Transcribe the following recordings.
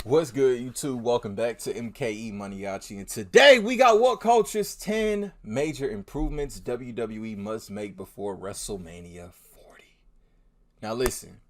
What's good, YouTube? Welcome back to MKE MANIACI, and today we got What Culture's 10 major improvements WWE must make before WrestleMania 40. Now listen,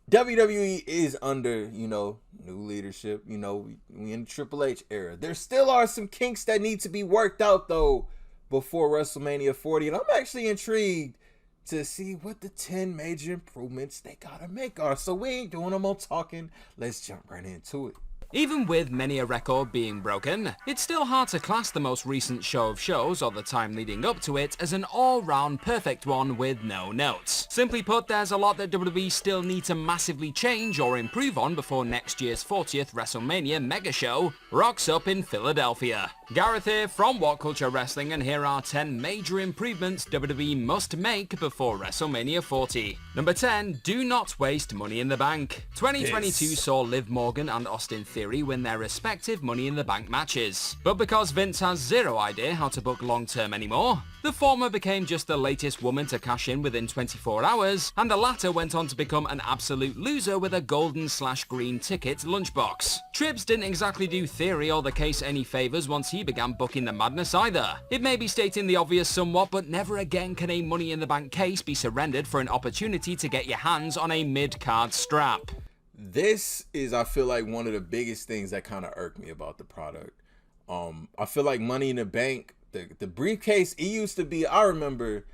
WWE is under, new leadership. We in the Triple H era. There still are some kinks that need to be worked out, though, before WrestleMania 40, and I'm actually intrigued to see what the 10 major improvements they gotta make are. So we ain't doing them all talking. Let's jump right into it. Even with many a record being broken, it's still hard to class the most recent show of shows or the time leading up to it as an all-round perfect one with no notes. Simply put, there's a lot that WWE still need to massively change or improve on before next year's 40th WrestleMania mega show rocks up in Philadelphia. Gareth here from What Culture Wrestling, and here are 10 major improvements WWE must make before WrestleMania 40. Number 10, do not waste Money in the Bank. 2022 saw Liv Morgan and Austin Theory win their respective Money in the Bank matches. But because Vince has zero idea how to book long-term anymore, the former became just the latest woman to cash in within 24 hours, and the latter went on to become an absolute loser with a golden/green ticket lunchbox. Trips didn't exactly do Theory or the case any favors once he began booking the madness either. It may be stating the obvious somewhat, but never again can a Money in the Bank case be surrendered for an opportunity to get your hands on a mid-card strap. This is, I feel like, one of the biggest things that kind of irked me about the product. I feel like Money in the Bank, the briefcase, it used to be, I remember,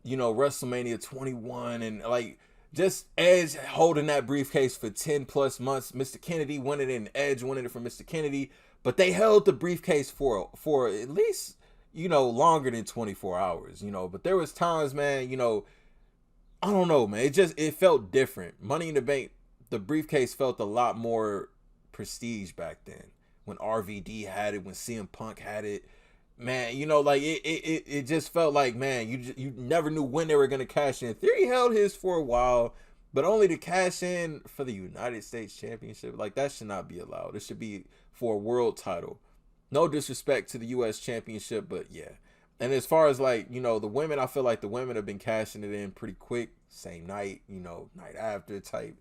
WrestleMania 21 and like just Edge holding that briefcase for 10 plus months. Mr. Kennedy winning it and Edge winning it from Mr. Kennedy, but they held the briefcase for at least, longer than 24 hours, but there was times, man, I don't know, man, it felt different. Money in the Bank, the briefcase felt a lot more prestige back then when RVD had it, when CM Punk had it. Man, it just felt like, man, you never knew when they were going to cash in. Theory held his for a while, but only to cash in for the United States Championship. Like, that should not be allowed. It should be for a world title. No disrespect to the U.S. Championship, but yeah. And as far as, like, the women, I feel like the women have been cashing it in pretty quick. Same night, night after type.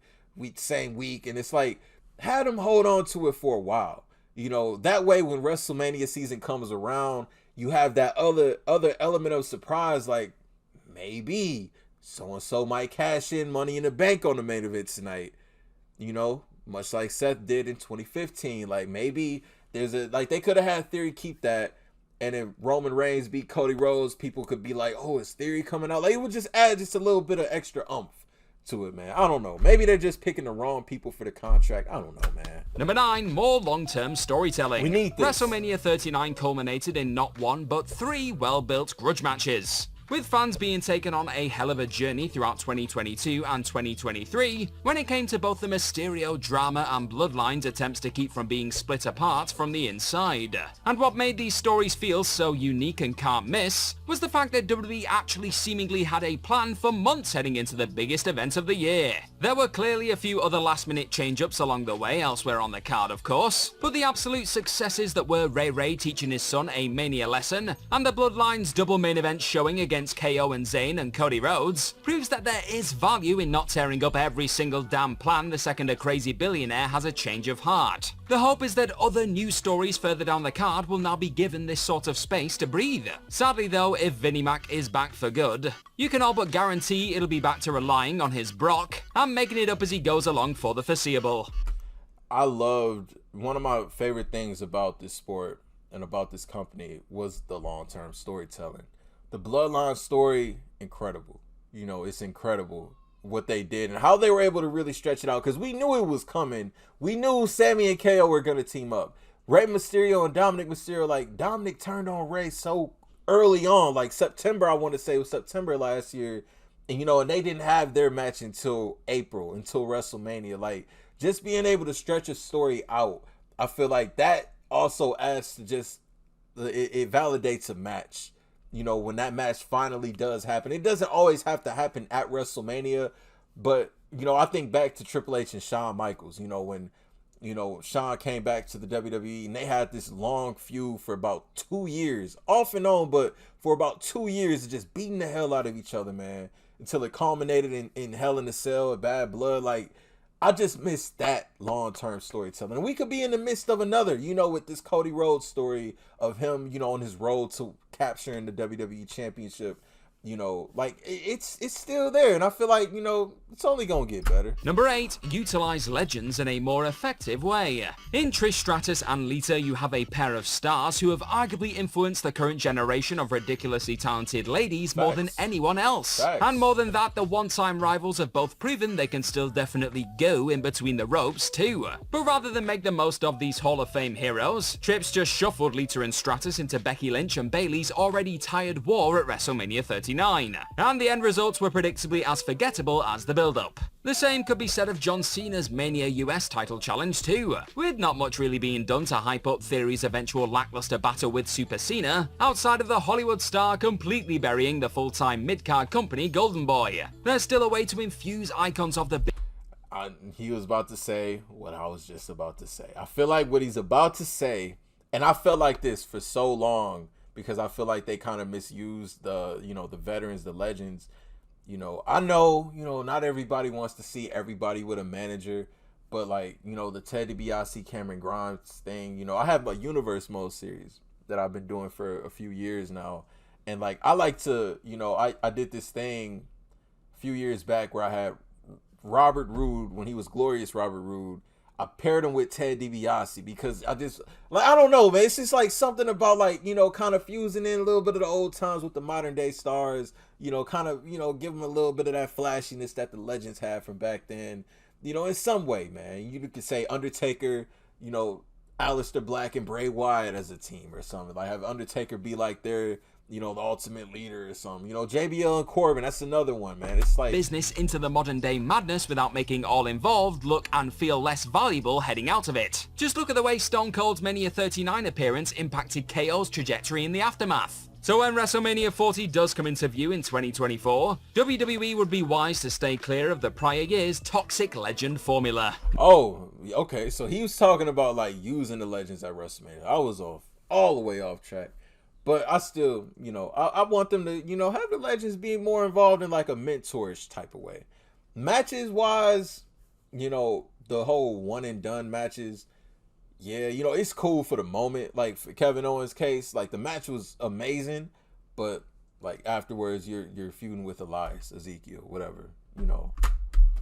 Same week, and it's like, had them hold on to it for a while. That way when WrestleMania season comes around, you have that other element of surprise, like maybe so-and-so might cash in Money in the Bank on the main event tonight. Much like Seth did in 2015. Like, maybe they could have had Theory keep that, and if Roman Reigns beat Cody Rhodes, people could be like, oh, is Theory coming out? Like, it would just add just a little bit of extra oomph to it, man. I don't know. Maybe they're just picking the wrong people for the contract. I don't know, man. Number 9, more long-term storytelling. We need this. WrestleMania 39 culminated in not one, but 3 well-built grudge matches, with fans being taken on a hell of a journey throughout 2022 and 2023 when it came to both the Mysterio drama and Bloodline's attempts to keep from being split apart from the inside. And what made these stories feel so unique and can't miss was the fact that WWE actually seemingly had a plan for months heading into the biggest event of the year. There were clearly a few other last-minute change-ups along the way elsewhere on the card, of course, but the absolute successes that were Ray teaching his son a Mania lesson and the Bloodline's double main event showing against KO and Zayn and Cody Rhodes proves that there is value in not tearing up every single damn plan the second a crazy billionaire has a change of heart. The hope is that other news stories further down the card will now be given this sort of space to breathe. Sadly though, if Vinnie Mac is back for good, you can all but guarantee it'll be back to relying on his Brock and making it up as he goes along for the foreseeable. I loved, one of my favorite things about this sport and about this company was the long-term storytelling. The Bloodline story, incredible. It's incredible what they did and how they were able to really stretch it out, because we knew it was coming. We knew Sammy and KO were going to team up. Rey Mysterio and Dominic Mysterio, like, Dominic turned on Rey so early on, like September, I want to say it was September last year. And, and they didn't have their match until April, until WrestleMania. Like, just being able to stretch a story out, I feel like that also adds to just, it validates a match. When that match finally does happen. It doesn't always have to happen at WrestleMania, but, I think back to Triple H and Shawn Michaels, when you know, Shawn came back to the WWE and they had this long feud for about 2 years, off and on, but for about 2 years, just beating the hell out of each other, man, until it culminated in Hell in a Cell, a Bad Blood. Like, I just miss that long-term storytelling. And we could be in the midst of another, you know, with this Cody Rhodes story of him, you know, on his road to capturing the WWE Championship. You know, like, it's still there, and I feel like, you know, it's only gonna get better. Number 8. Utilize legends in a more effective way. In Trish Stratus and Lita, you have a pair of stars who have arguably influenced the current generation of ridiculously talented ladies more than anyone else. And more than that, the one-time rivals have both proven they can still definitely go in between the ropes too. But rather than make the most of these Hall of Fame heroes, Trips just shuffled Lita and Stratus into Becky Lynch and Bayley's already tired war at WrestleMania 39. And the end results were predictably as forgettable as the build-up. The same could be said of John Cena's Mania US title challenge too, with not much really being done to hype up Theory's eventual lackluster battle with Super Cena, outside of the Hollywood star completely burying the full-time mid-card company Golden Boy. There's still a way to infuse icons of the he was about to say what I was just about to say. I feel like what he's about to say, and I felt like this for so long, because I feel like they kind of misused the, you know, the veterans, the legends. You know, I know, you know, not everybody wants to see everybody with a manager, but like, you know, the Ted DiBiase, Cameron Grimes thing, you know, I have a Universe Mode series that I've been doing for a few years now. And like, I like to, you know, I did this thing a few years back where I had Robert Roode, when he was Glorious Robert Roode, I paired him with Ted DiBiase because I just, like, I don't know, man. It's just like something about, like, you know, kind of fusing in a little bit of the old times with the modern day stars, you know, kind of, you know, give them a little bit of that flashiness that the legends had from back then, you know, in some way, man. You could say Undertaker, you know, Aleister Black and Bray Wyatt as a team or something. Like, have Undertaker be like their, you know, the ultimate leader or something. You know, JBL and Corbin, that's another one, man. It's like business into the modern day madness without making all involved look and feel less valuable heading out of it. Just look at the way Stone Cold's Mania 39 appearance impacted KO's trajectory in the aftermath. So when WrestleMania 40 does come into view in 2024, WWE would be wise to stay clear of the prior year's toxic legend formula. Oh, okay, so he was talking about like using the legends at WrestleMania. I was all the way off track. But I still, you know, I want them to, you know, have the legends be more involved in like a mentorish type of way. Matches wise, you know, the whole one and done matches, yeah, you know, it's cool for the moment. Like for Kevin Owens' case, like the match was amazing, but like afterwards you're feuding with Elias, Ezekiel, whatever, you know.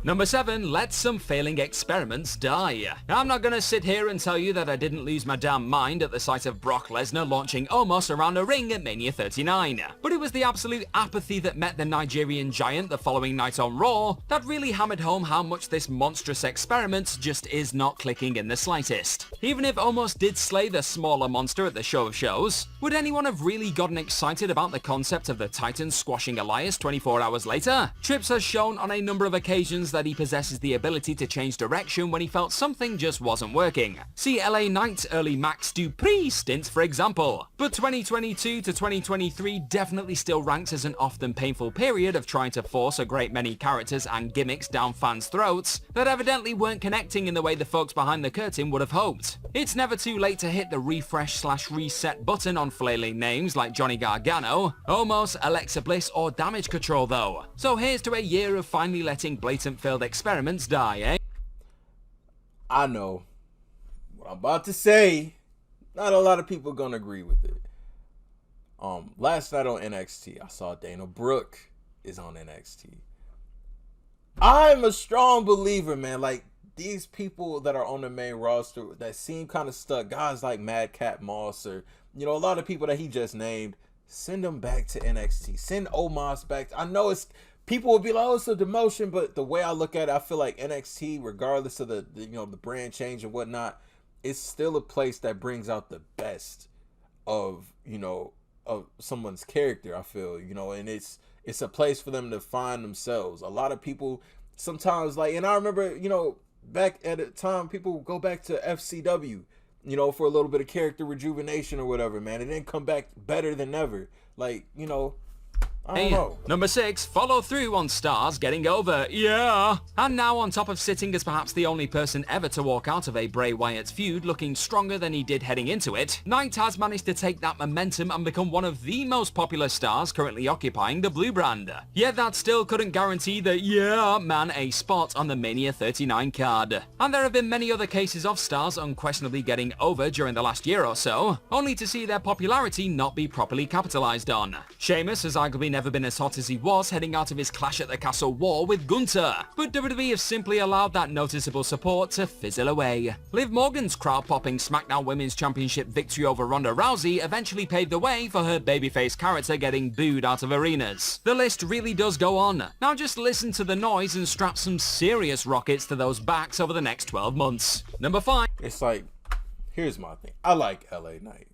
Number 7, let some failing experiments die. I'm not gonna sit here and tell you that I didn't lose my damn mind at the sight of Brock Lesnar launching Omos around a ring at Mania 39. But it was the absolute apathy that met the Nigerian giant the following night on Raw that really hammered home how much this monstrous experiment just is not clicking in the slightest. Even if Omos did slay the smaller monster at the show of shows, would anyone have really gotten excited about the concept of the Titans squashing Elias 24 hours later? Trips has shown on a number of occasions that he possesses the ability to change direction when he felt something just wasn't working. See LA Knight's early Max Dupree stint, for example. But 2022 to 2023 definitely still ranks as an often painful period of trying to force a great many characters and gimmicks down fans' throats that evidently weren't connecting in the way the folks behind the curtain would have hoped. It's never too late to hit the refresh/reset button on flailing names like Johnny Gargano, Omos, Alexa Bliss, or Damage Control though. So here's to a year of finally letting blatant failed experiments die, eh? I know what I'm about to say. Not a lot of people are gonna agree with it. Last night on NXT, I saw Dana Brooke is on NXT. I'm a strong believer, man. Like these people that are on the main roster that seem kind of stuck, guys like Madcap Moss or, you know, a lot of people that he just named, send them back to NXT. Send Omos back. I know it's, people will be like, oh, it's a demotion, but the way I look at it, I feel like NXT, regardless of the you know, the brand change and whatnot, it's still a place that brings out the best of, you know, of someone's character, I feel, you know, and it's a place for them to find themselves. A lot of people sometimes, like, and I remember, you know, back at a time, people go back to FCW, you know, for a little bit of character rejuvenation or whatever, man, and then come back better than ever. Like, you know, I don't know. Number 6, follow through on stars getting over. Yeah. And now on top of sitting as perhaps the only person ever to walk out of a Bray Wyatt feud looking stronger than he did heading into it, Knight has managed to take that momentum and become one of the most popular stars currently occupying the blue brand. Yet that still couldn't guarantee the yeah man a spot on the Mania 39 card. And there have been many other cases of stars unquestionably getting over during the last year or so, only to see their popularity not be properly capitalized on. Sheamus has arguably never been as hot as he was heading out of his Clash at the Castle war with Gunther, but WWE have simply allowed that noticeable support to fizzle away. Liv Morgan's crowd-popping SmackDown Women's Championship victory over Ronda Rousey eventually paved the way for her babyface character getting booed out of arenas. The list really does go on. Now just listen to the noise and strap some serious rockets to those backs over the next 12 months. Number 5. It's like, here's my thing. I like LA Knight.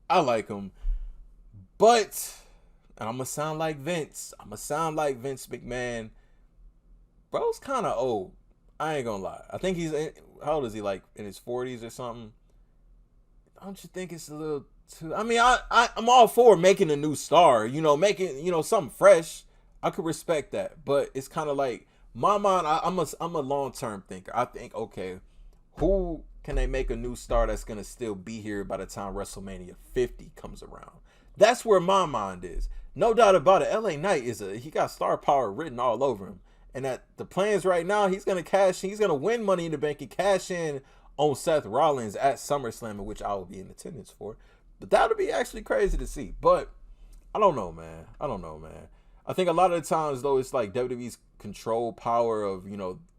I like him, but... and I'm going to sound like Vince. I'm going to sound like Vince McMahon. Bro's kind of old. I ain't going to lie. I think he's, how old is he? Like in his 40s or something? Don't you think it's a little too, I mean, I'm all for making a new star, making, something fresh. I could respect that. But it's kind of like, my mind, I'm a long-term thinker. I think, okay, who can they make a new star that's going to still be here by the time WrestleMania 50 comes around? That's where my mind is. No doubt about it. LA Knight he got star power written all over him. And at the plans right now, he's going to win Money in the Bank and cash in on Seth Rollins at SummerSlam, which I will be in attendance for. But that would be actually crazy to see. But I don't know, man. I think a lot of the times, though, it's like WWE's control power of,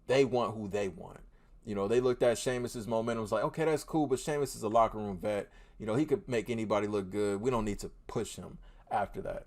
they want who they want. They looked at Sheamus's momentum, was like, okay, that's cool, but Sheamus is a locker room vet. He could make anybody look good. We don't need to push him after that.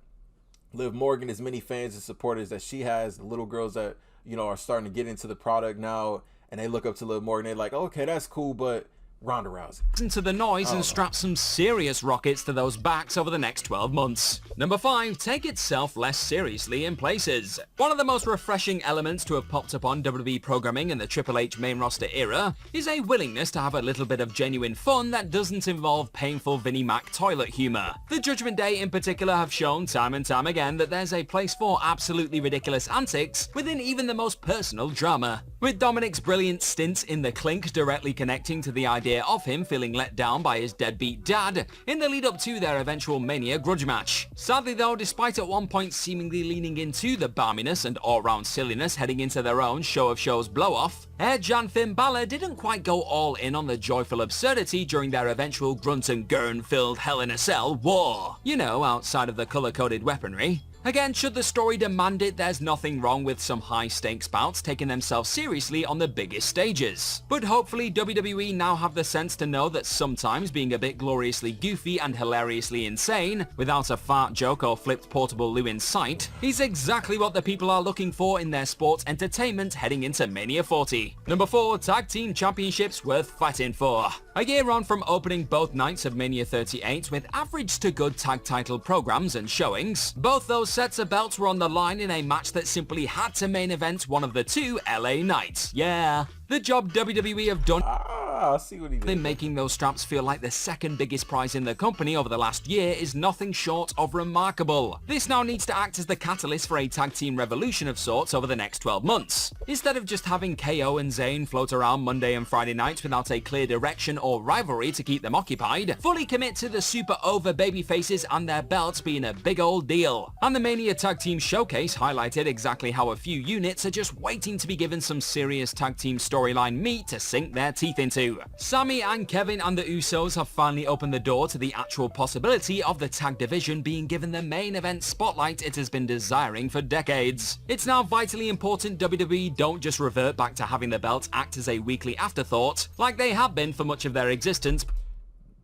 Liv Morgan, as many fans and supporters as she has, the little girls that, are starting to get into the product now, and they look up to Liv Morgan, they're like, okay, that's cool, but Ronda Rousey. Listen to the noise and strap some serious rockets to those backs over the next 12 months. Number 5, take itself less seriously in places. One of the most refreshing elements to have popped up on WWE programming in the Triple H main roster era is a willingness to have a little bit of genuine fun that doesn't involve painful Vinnie Mac toilet humor. The Judgment Day in particular have shown time and time again that there's a place for absolutely ridiculous antics within even the most personal drama. With Dominic's brilliant stint in the clink directly connecting to the idea of him feeling let down by his deadbeat dad in the lead up to their eventual Mania grudge match. Sadly though, despite at one point seemingly leaning into the balminess and all-round silliness heading into their own show of shows blow-off, Edge and Finn Balor didn't quite go all in on the joyful absurdity during their eventual grunt and gurn-filled Hell in a Cell war. Outside of the color-coded weaponry. Again, should the story demand it, there's nothing wrong with some high-stakes bouts taking themselves seriously on the biggest stages. But hopefully WWE now have the sense to know that sometimes being a bit gloriously goofy and hilariously insane, without a fart joke or flipped portable loo in sight, is exactly what the people are looking for in their sports entertainment heading into Mania 40. Number 4, Tag Team Championships worth fighting for. A year on from opening both nights of Mania 38 with average to good tag title programs and showings, both those sets of belts were on the line in a match that simply had to main event one of the two LA Knights. Yeah. The job WWE have done I see what he did. in making those straps feel like the second biggest prize in the company over the last year is nothing short of remarkable. This now needs to act as the catalyst for a tag team revolution of sorts over the next 12 months. Instead of just having KO and Zayn float around Monday and Friday nights without a clear direction or rivalry to keep them occupied, fully commit to the super over babyfaces and their belts being a big old deal. And the Mania Tag Team Showcase highlighted exactly how a few units are just waiting to be given some serious tag team storyline meat to sink their teeth into. Sami and Kevin and the Usos have finally opened the door to the actual possibility of the tag division being given the main event spotlight it has been desiring for decades. It's now vitally important WWE don't just revert back to having the belt act as a weekly afterthought, like they have been for much of their existence.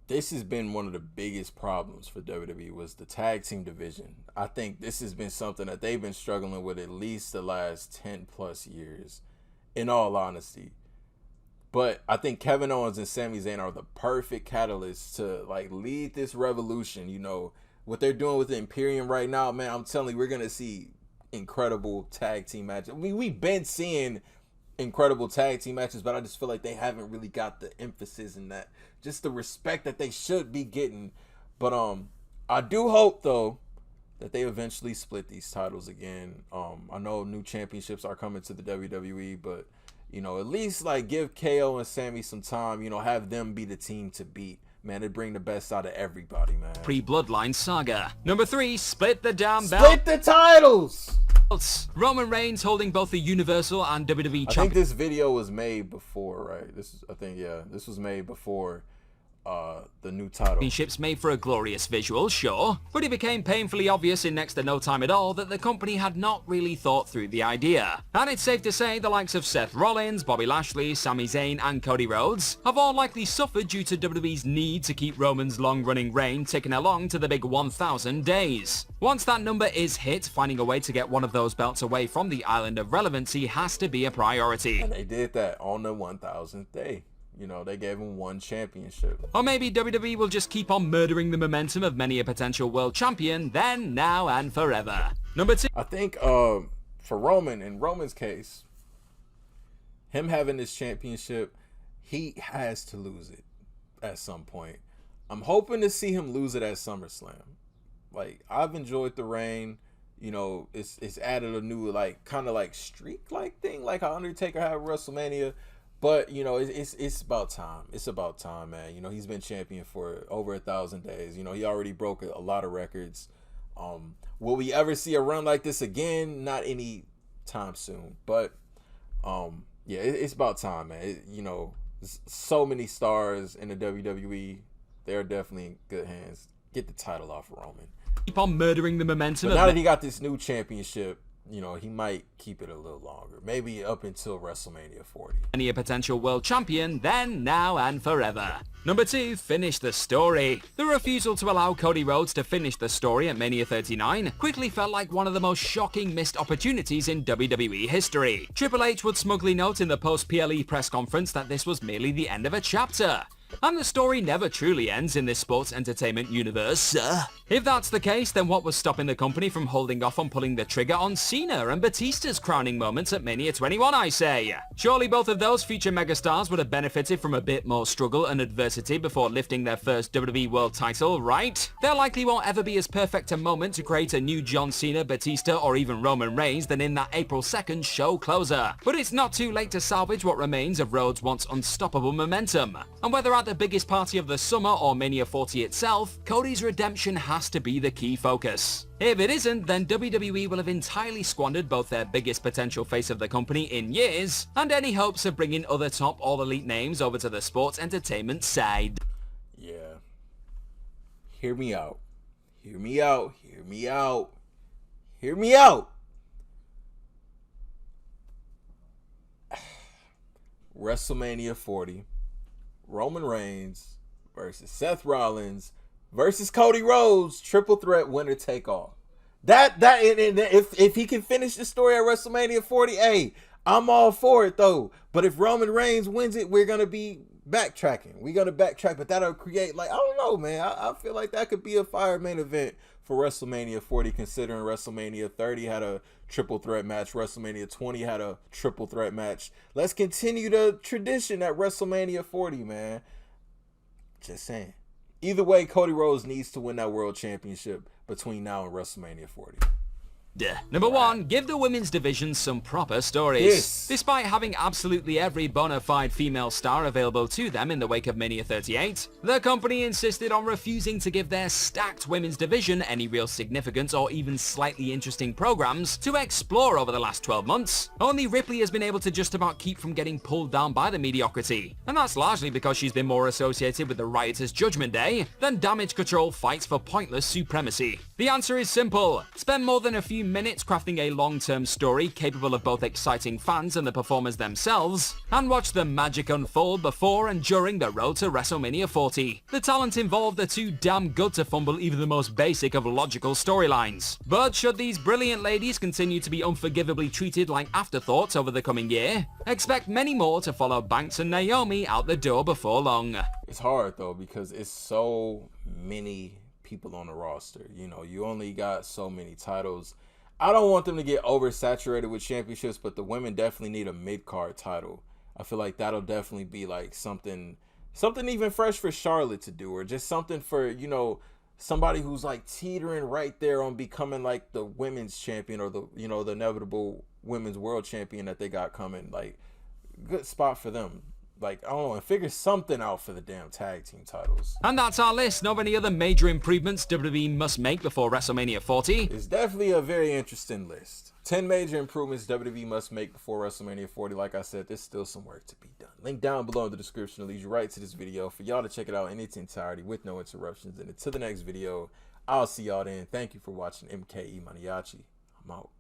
This has been one of the biggest problems for WWE was the tag team division. I think this has been something that they've been struggling with at least the last 10 plus years, in all honesty. But I think Kevin Owens and Sami Zayn are the perfect catalyst to lead this revolution. What they're doing with the Imperium right now, man, I'm telling you, we're going to see incredible tag team matches. I mean, we've been seeing incredible tag team matches, but I just feel like they haven't really got the emphasis in that, just the respect that they should be getting. But I do hope though that they eventually split these titles again. I know new championships are coming to the WWE, but you know, at least like give KO and Sammy some time. You know, have them be the team to beat. Man, they bring the best out of everybody, man. Pre-Bloodline saga. Number 3, split the damn belt. Split the titles. Roman Reigns holding both the Universal and WWE I think this video was made before, right? This was made before the new title. Championships made for a glorious visual, sure, but it became painfully obvious in next to no time at all that the company had not really thought through the idea. And it's safe to say the likes of Seth Rollins, Bobby Lashley, Sami Zayn and Cody Rhodes have all likely suffered due to WWE's need to keep Roman's long-running reign ticking along to the big 1,000 days. Once that number is hit, finding a way to get one of those belts away from the island of relevancy has to be a priority. And they did that on the 1,000th day. You know, they gave him one championship. Or maybe WWE will just keep on murdering the momentum of many a potential world champion, then, now, and forever. Number 2. I think for Roman, in Roman's case, him having this championship, he has to lose it at some point. I'm hoping to see him lose it at SummerSlam. Like, I've enjoyed the reign. You know, it's added a new, like, kind of like streak-like thing, like how Undertaker had at WrestleMania. But, you know, it's about time. It's about time, man. You know, he's been champion for over 1,000 days. You know, he already broke a lot of records. Will we ever see a run like this again? Not any time soon. But, yeah, it's about time, man. You know, so many stars in the WWE. They're definitely in good hands. Get the title off of Roman. Keep on murdering the momentum. But now that he got this new championship, you know, he might keep it a little longer. Maybe up until WrestleMania 40. Any a potential world champion, then, now, and forever. Number 2, finish the story. The refusal to allow Cody Rhodes to finish the story at Mania 39 quickly felt like one of the most shocking missed opportunities in WWE history. Triple H would smugly note in the post-PLE press conference that this was merely the end of a chapter. And the story never truly ends in this sports entertainment universe. If that's the case, then what was stopping the company from holding off on pulling the trigger on Cena and Batista's crowning moments at Mania 21, I say? Surely both of those future megastars would have benefited from a bit more struggle and adversity before lifting their first WWE World title, right? There likely won't ever be as perfect a moment to create a new John Cena, Batista, or even Roman Reigns than in that April 2nd show closer. But it's not too late to salvage what remains of Rhodes' once unstoppable momentum. And whether at the biggest party of the summer or Mania 40 itself, Cody's redemption has to be the key focus. If it isn't, then WWE will have entirely squandered both their biggest potential face of the company in years, and any hopes of bringing other top all-elite names over to the sports entertainment side. Yeah. Hear me out. Hear me out. Hear me out. Hear me out. WrestleMania 40. Roman Reigns versus Seth Rollins versus Cody Rhodes, triple threat winner take all. If he can finish the story at WrestleMania 40, hey, I'm all for it though. But if Roman Reigns wins it, we're gonna be backtracking. We're gonna backtrack, but that'll create, like, I don't know, man. I feel like that could be a fire main event for WrestleMania 40, considering WrestleMania 30 had a triple threat match, WrestleMania 20 had a triple threat match. Let's continue the tradition at WrestleMania 40, man. Just saying. Either way, Cody Rhodes needs to win that world championship between now and WrestleMania 40. Number 1, give the women's division some proper stories. Yes. Despite having absolutely every bona fide female star available to them in the wake of Mania 38, the company insisted on refusing to give their stacked women's division any real significance or even slightly interesting programs to explore over the last 12 months. Only Ripley has been able to just about keep from getting pulled down by the mediocrity, and that's largely because she's been more associated with the riotous Judgment Day than Damage Control fights for pointless supremacy. The answer is simple. Spend more than a few minutes crafting a long-term story capable of both exciting fans and the performers themselves, and watch the magic unfold before and during the road to WrestleMania 40. The talent involved are too damn good to fumble even the most basic of logical storylines. But should these brilliant ladies continue to be unforgivably treated like afterthoughts over the coming year, expect many more to follow Banks and Naomi out the door before long. It's hard though, because it's so many people on the roster. You know, you only got so many titles. I don't want them to get oversaturated with championships, but the women definitely need a mid-card title. I feel like that'll definitely be like something even fresh for Charlotte to do, or just something for, you know, somebody who's like teetering right there on becoming like the women's champion or the, you know, the inevitable women's world champion that they got coming. Like, good spot for them. Like, I don't know, and figure something out for the damn tag team titles. And that's our list. Know of any other major improvements WWE must make before WrestleMania 40? It's definitely a very interesting list. 10 major improvements WWE must make before WrestleMania 40. Like I said, there's still some work to be done. Link down below in the description leads you right to this video for y'all to check it out in its entirety with no interruptions. And until the next video, I'll see y'all then. Thank you for watching MKE Maniaci. I'm out.